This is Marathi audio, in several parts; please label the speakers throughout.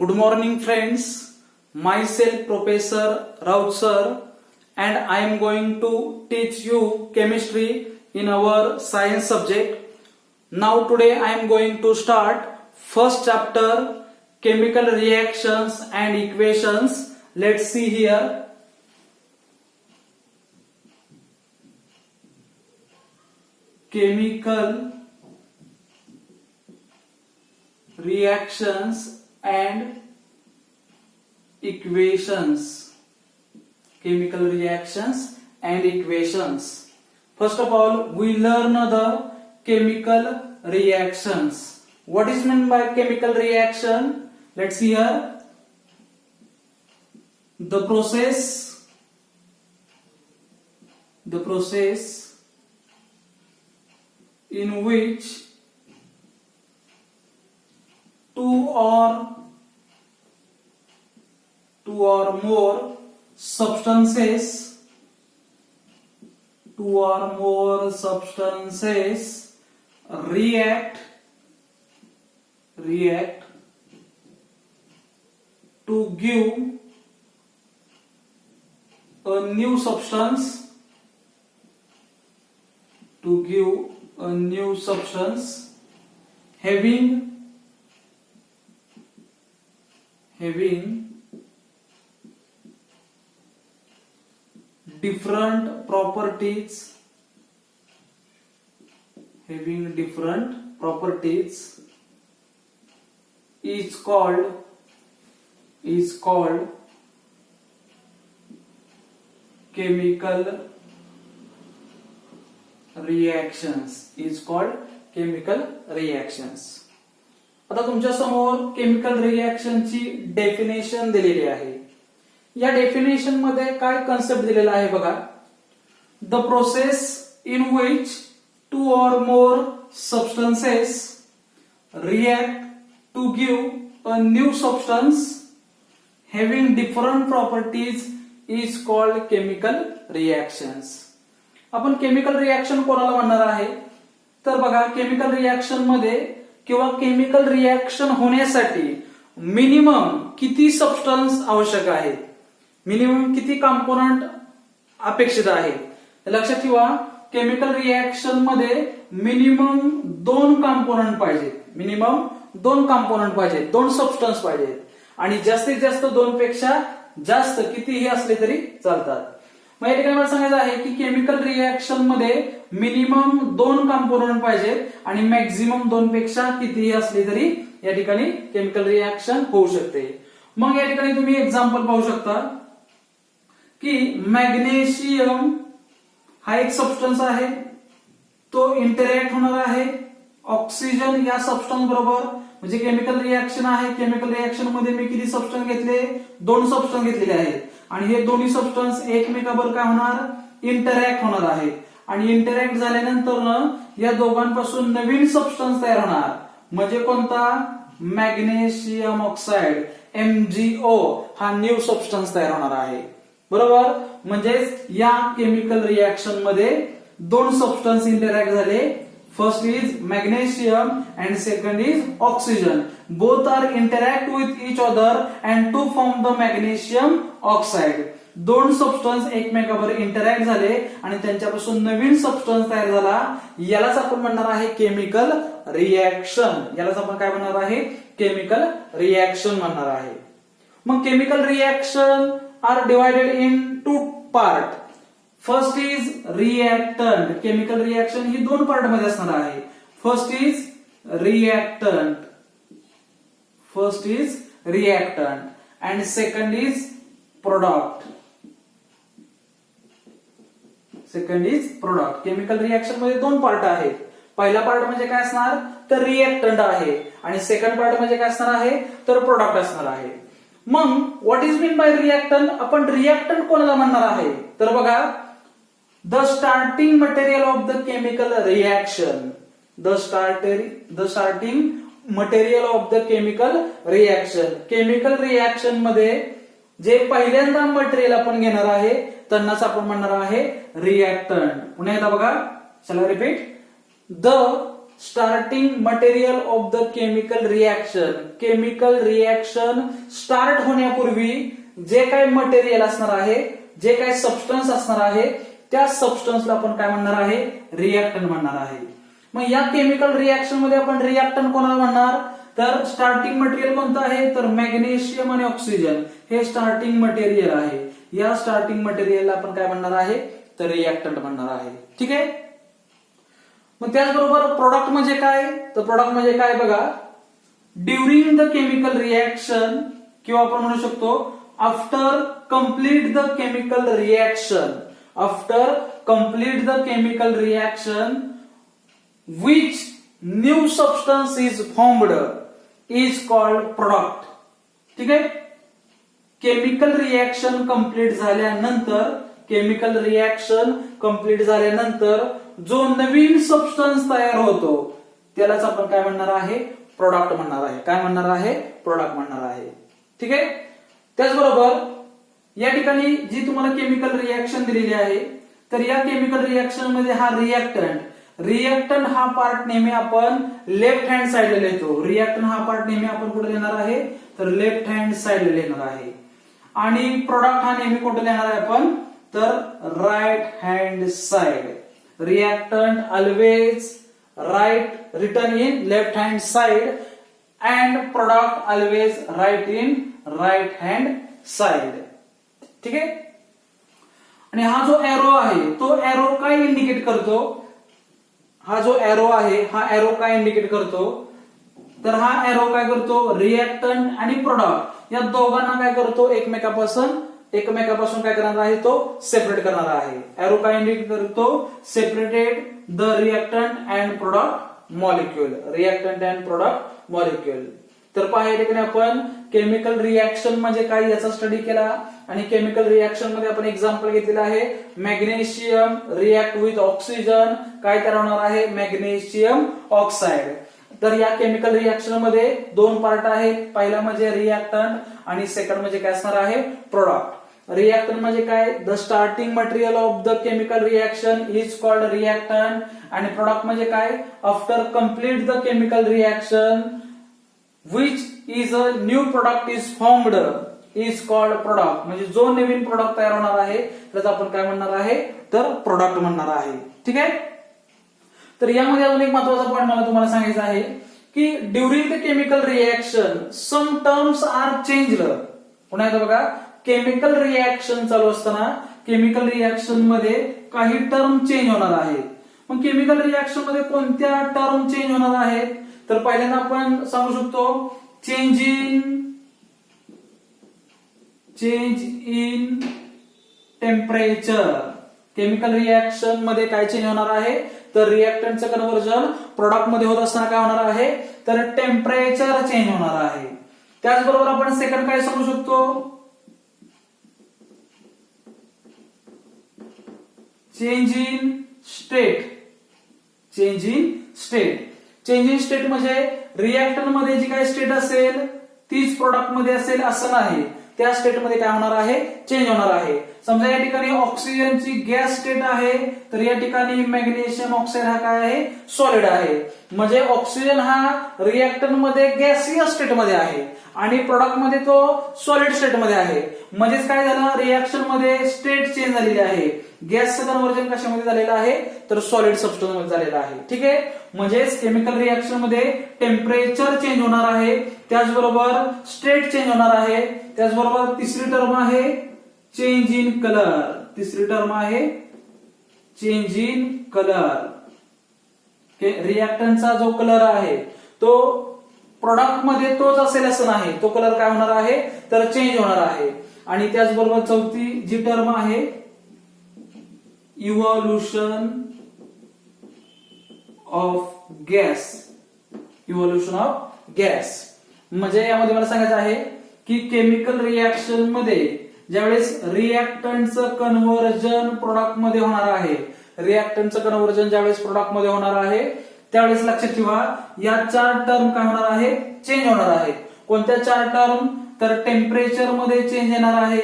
Speaker 1: Good morning friends, myself Professor Raut sir and I am going to teach you chemistry in our science subject. Now today I am going to start first chapter chemical reactions and equations. Let's see here. Chemical reactions and equations. Chemical reactions and equations. First of all, we learn the chemical reactions. What is meant by chemical reaction? Let's see here. The process in which two or more substances react to give a new substance having different properties is called chemical reactions. आता तुमच्या समोर केमिकल रिएक्शनची डेफिनेशन दिलेली आहे. या डेफिनेशन मध्ये काय कन्सेप्ट दिलेला आहे बघा. The process in which two or more substances react to give a new substance having different properties is called chemical reactions. आपण केमिकल रिएक्शन कोणाला म्हणणार आहे तर बघा, केमिकल रिएक्शन मध्ये किंवा केमिकल रिएक्शन होण्यासाठी मिनिमम किती सबस्टन्स आवश्यक आहे, मिनिमम किती कंपोनंट अपेक्षित आहे. लक्षात ठेवा, केमिकल रिएक्शन मध्ये मिनिमम दोन कंपोनंट पाहिजेत, दोन सबस्टन्स पाहिजेत आणि जास्तीत जास्त दोन पेक्षा जास्त कितीही असले तरी चालतात. मग या ठिकाणी मला सांगायचं आहे की केमिकल रिएक्शन मध्ये मिनिमम दोन कंपोनंट पाहिजेत आणि मॅक्झिमम दोन पेक्षा कितीही असली तरी या ठिकाणी केमिकल रिएक्शन होऊ शकते. मग या ठिकाणी तुम्ही एक्झाम्पल पाहू शकता की मॅग्नेशियम हा एक सबस्टन्स आहे, तो इंटरॅक्ट होणार आहे ऑक्सिजन या सबस्टन्स बरोबर. म्हणजे केमिकल रिएक्शन आहे. केमिकल रिएक्शन मध्ये मी किती सबस्टन्स घेतले, दोन सबस्टन्स घेतलेले आहेत आणि हे दोन्ही सबस्टन्स एकमेकांबरोबर काय होणार, इंटरॅक्ट होणार आहे आणि इंटरॅक्ट झाल्यानंतर या दोघांपासून नवीन सबस्टन्स तयार होणार. म्हणजे कोणता, मॅग्नेशियम ऑक्साइड MgO हा न्यू सबस्टन्स तयार होणार आहे. बरोबर. म्हणजेच या केमिकल रिएक्शन मध्ये दोन सबस्टन्स इंटरॅक्ट झाले. First is magnesium and second is oxygen. Both are interact with each other and to form the magnesium oxide. दोन सबस्टन्स एकमेकांबरोबर इंटरॅक्ट झाले आणि त्यांच्यापासून नवीन सबस्टन्स तयार झाला. यालाच आपण म्हणणार आहे केमिकल रिएक्शन. यालाच आपण काय म्हणणार आहे, केमिकल रिएक्शन म्हणणार आहे. मग chemical reaction are divided in two part. First is reactant. Chemical reaction ही दोन पार्ट मध्ये असणार आहे. First is reactant and second is product. Chemical reaction मध्ये दोन पार्ट आहेत. पहिला पार्ट म्हणजे काय असणार तर रिएक्टंट आहे आणि सेकंड पार्ट म्हणजे काय असणार आहे तर प्रोडक्ट असणार आहे. मग what is mean by reactant. आपण रिएक्टंट कोणाला म्हणणार आहे तर बघा, the starting material of the chemical reaction. The starting material of the chemical reaction. Chemical reaction मध्ये जे पहिल्यांदा मटेरियल आपण घेणार आहे त्यांनाच आपण म्हणणार आहे रिएक्टंट. पुन्हा एकदा बघा, चला repeat. The starting material of the chemical reaction. Chemical reaction start होण्यापूर्वी जे काही मटेरियल असणार आहे, जे काही सबस्टन्स असणार आहे, त्या सबस्टन्सला आपण काय म्हणणार आहे, रिएक्टंट म्हणणार आहे. मग या केमिकल रिएक्शन मध्ये आपण रिएक्टंट कोणाला म्हणणार, तर स्टार्टिंग मटेरियल कोणतं आहे, तर मॅग्नेशियम आणि ऑक्सिजन हे स्टार्टिंग मटेरियल आहे. या स्टार्टिंग मटेरियलला आपण काय म्हणणार आहे, तर रिएक्टंट म्हणणार आहे. ठीक आहे. मग त्याचबरोबर प्रोडक्ट म्हणजे काय, तर प्रोडक्ट म्हणजे काय बघा, ड्युरिंग द केमिकल रिएक्शन किंवा आपण म्हणू शकतो after complete the chemical reaction. After complete the chemical reaction which new substance is formed is called product. ठीक आहे. केमिकल रिएक्शन कंप्लीट झाल्यानंतर, केमिकल रिएक्शन कंप्लीट झाल्यानंतर जो नवीन सबस्टन्स तयार होतो त्यालाच आपण काय म्हणणार आहे, प्रोडक्ट म्हणणार आहे. काय म्हणणार आहे, प्रोडक्ट म्हणणार आहे. ठीक आहे. त्याचबरोबर या ठिकाणी जी तुम्हाला केमिकल रिएक्शन दिलेली आहे, तर या केमिकल रिएक्शन मध्ये हा रिएक्टंट हा पार्ट नेहमी आपण लेफ्ट हँड साइडला लिहितो. रिएक्टंट हा पार्ट नेहमी आपण कुठे लिहिणार आहे, तर लेफ्ट हँड साइडला लिहिणार आहे. आणि प्रोडक्ट हा नेहमी कुठे लिहिणार आहे आपण, तर right hand side. Reactant always write written in left hand side and product always write in right hand side. ठीक आहे. आणि हा जो एरो आहे, तो एरो काय इंडिकेट करतो, हा जो एरो आहे, हा एरो काय इंडिकेट करतो, तर हा एरो काय करतो, रिएक्टंट आणि प्रोडक्ट या दोघांना काय करतो, एकमेकापासून काय करणार आहे, तो सेपरेट करणार आहे. एरो काय इंडिकेट करतो, separated the reactant and product molecule. Reactant and product molecule. तर पहा या ठिकाणी आपण केमिकल रिएक्शन म्हणजे काय याचा स्टडी केला. आणि केमिकल रिएक्शन मध्ये आपण एक्झाम्पल घेतलेलं आहे, मॅग्नेशियम रिएक्ट विथ ऑक्सिजन, काय तयार होणार आहे, मॅग्नेशियम ऑक्साइड. तर या केमिकल रिएक्शन मध्ये दोन पार्ट आहेत. पहिला म्हणजे रिएक्टंट आणि सेकंड म्हणजे काय असणार आहे, प्रोडक्ट. रिएक्टंट म्हणजे काय, the starting material of the chemical reaction is called reactant. आणि प्रोडक्ट म्हणजे काय, after complete the chemical reaction which is a new product is formed is called product. म्हणजे जो नवीन प्रोडक्ट तयार होणार आहे त्याला आपण काय म्हणणार आहे, तर प्रोडक्ट म्हणणार आहे. ठीक आहे. तर यामध्ये अजून एक महत्त्वाचा पॉईंट मला तुम्हाला सांगायचा आहे की during the chemical reaction some terms are changed. पुन्हा एकदा बघा, केमिकल रिएक्शन चालू असताना केमिकल रिएक्शन मध्ये काही टर्म चेंज होणार आहेत. मग केमिकल रिएक्शन मध्ये कोणत्या टर्म चेंज होणार आहेत, तर पहिल्यांदा आपण सांगू शकतो change in temperature. Chemical reaction मध्ये काय चेंज होणार आहे, तर रिएक्टंटचं कन्व्हर्जन प्रोडक्ट मध्ये होत असताना काय होणार आहे, तर टेम्परेचर चेंज होणार आहे. त्याचबरोबर आपण सेकंड काय सांगू शकतो, change in state. Change in state. Change in state म्हणजे रिएक्टंट मध्ये जी काही स्टेट असेल तीच प्रोडक्ट मध्ये असेल असं नाही, त्या स्टेटमध्ये काय होणार आहे, चेंज होणार आहे. समजा या ठिकाणी ऑक्सिजनची गॅस स्टेट आहे, तर या ठिकाणी मॅग्नेशियम ऑक्साईड हा काय आहे, सॉलिड आहे. म्हणजे ऑक्सिजन हा रिएक्टंट मध्ये गॅसिय स्टेट मध्ये आहे आणि प्रोडक्ट मध्ये तो सॉलिड स्टेट मध्ये आहे. म्हणजेच काय झालं, रिएक्शन मध्ये स्टेट चेंज झालेली आहे. गॅसचं कन्व्हर्जन कशामध्ये झालेलं आहे, तर सॉलिड सबस्टन्स मध्ये झालेलं आहे. ठीक आहे. म्हणजेच केमिकल रिएक्शन मध्ये टेम्परेचर चेंज होणार आहे, त्याचबरोबर स्टेट चेंज होणार आहे. त्याचबरोबर तिसरी टर्म आहे चेंज इन कलर. तिसरी टर्म आहे चेंज इन कलर. रिएक्टंटचा जो कलर आहे तो प्रोडक्ट मध्ये तोच असेल असं नाही, तो कलर काय होणार आहे, तर चेंज होणार आहे. आणि त्याचबरोबर चौथी जी टर्म आहे evolution of gas. Evolution of gas म्हणजे यामध्ये मला सांगायचं आहे की केमिकल रिएक्शन मध्ये ज्यावेळेस रिएक्टंटचं कन्व्हर्जन प्रोडक्ट मध्ये होणार आहे, रिएक्टंटचं कन्व्हर्जन ज्यावेळेस प्रोडक्ट मध्ये होणार आहे त्यावेळेस लक्षात ठेवा या चार टर्म काय होणार आहे, चेंज होणार आहे. कोणत्या चार टर्म, तर टेम्परेचर मध्ये चेंज येणार आहे,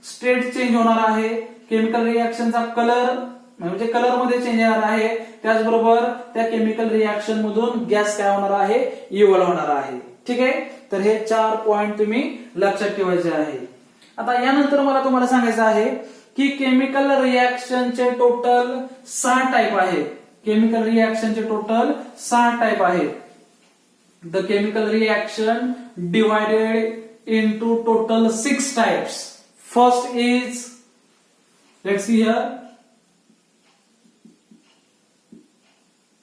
Speaker 1: स्टेट चेंज होणार आहे, केमिकल रिएक्शनचा कलर म्हणजे कलर मध्ये चेंज येणार आहे, त्याचबरोबर त्या केमिकल रिएक्शन मधून गॅस काय होणार आहे, इव्हॉल्व होणार आहे. ठीक आहे, तर हे 4 पॉइंट तुम्ही लक्षात ठेवायचे आहे. आता यानंतर मला तुम्हाला सांगायचं आहे की केमिकल रिएक्शनचे टोटल 6 टाईप आहेत. केमिकल रिएक्शनचे टोटल 6 टाईप आहेत. The chemical reaction divided into total 6 types. First is, let's see here,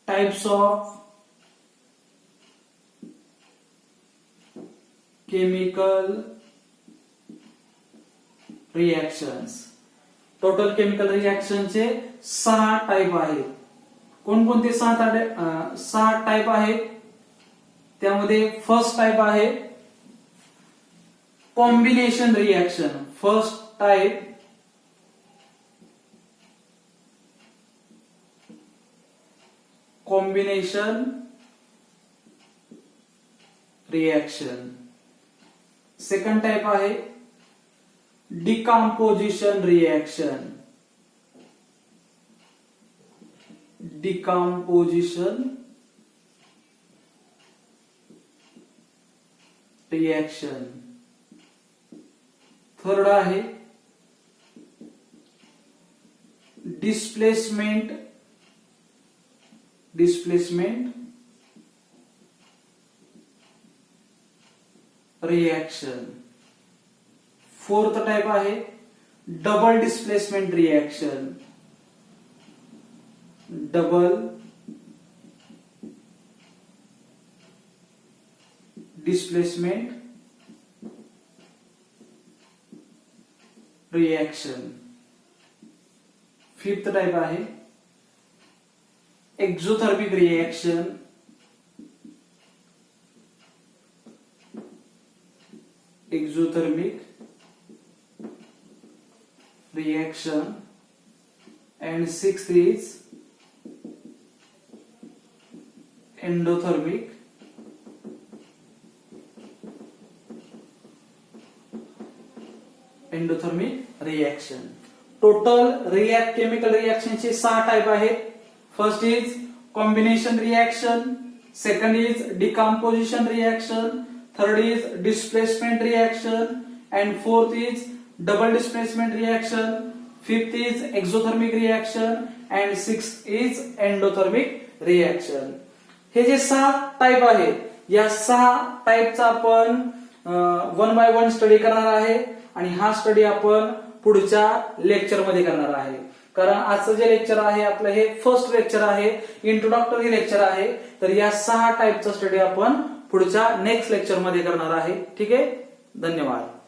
Speaker 1: types of chemical reactions. Total chemical reaction चे 6 टाइप आहेत. कोणकोणते 6 टाइप आहेत? त्यामध्ये फर्स्ट टाइप आहे combination reaction. First type combination reaction. Second type आहे decomposition reaction. Decomposition reaction. Third आहे डिस्प्लेसमेंट रिएक्शन. फोर्थ टाइप आहे double displacement reaction. Double displacement reaction. Fifth type आहे exothermic reaction. Exothermic reaction. And sixth is endothermic reaction. Total chemical reaction चे 6 टाइप आहेत. First is combination reaction, second is decomposition reaction, third is displacement reaction, and fourth is double displacement reaction, fifth is exothermic reaction, and sixth is endothermic reaction. हे जे 6 टाइप आहेत, या 6 टाइपचा आपण 1 बाय 1 स्टडी करणार आहे आणि हा स्टडी आपण पुढच्या लेक्चर मध्ये करणार आहे. कारण आजचं जे लेक्चर आहे आपलं हे फर्स्ट लेक्चर आहे, इंट्रोडक्टरी लेक्चर आहे. तर या 6 टाइपचा स्टडी आपण पुढच्या नेक्स्ट लेक्चर मध्ये करणार आहे. ठीक आहे, धन्यवाद.